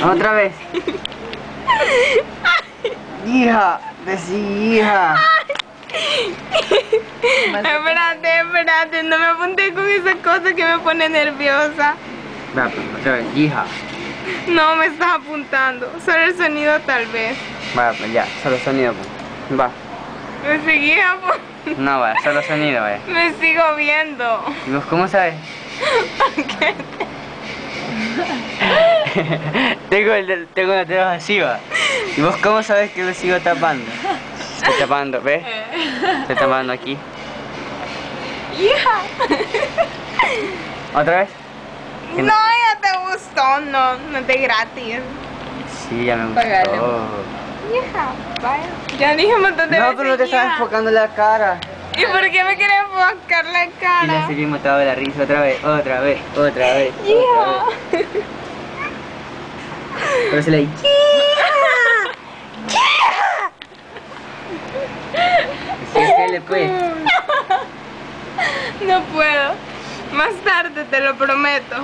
Otra vez. Hija, decí hija. Espérate, no me apunté con esa cosa que me pone nerviosa. Va, pues, otra vez, hija. No me estás apuntando, solo el sonido tal vez. Va, pues ya, solo sonido, pues. Va. Me seguía, No, va, solo sonido, vaya. me sigo viendo. ¿Y vos cómo sabes? tengo la dedos así, va. ¿Y vos cómo sabes que lo sigo tapando? Estoy tapando, ¿ves? Estoy tapando aquí. Hija. ¿Otra vez? No, ya te gustó, no es de gratis. Sí, ya me Pagale. gustó. Hija, vaya. Ya dije un montón de veces. No, pero no te estás hija. enfocando la cara. ¿Y por qué me quieres enfocar la Y le cara? seguí matado de la risa otra vez, otra vez, otra vez. Hija. Pero se le di. Sí, le pues. No puedo. Más tarde te lo prometo.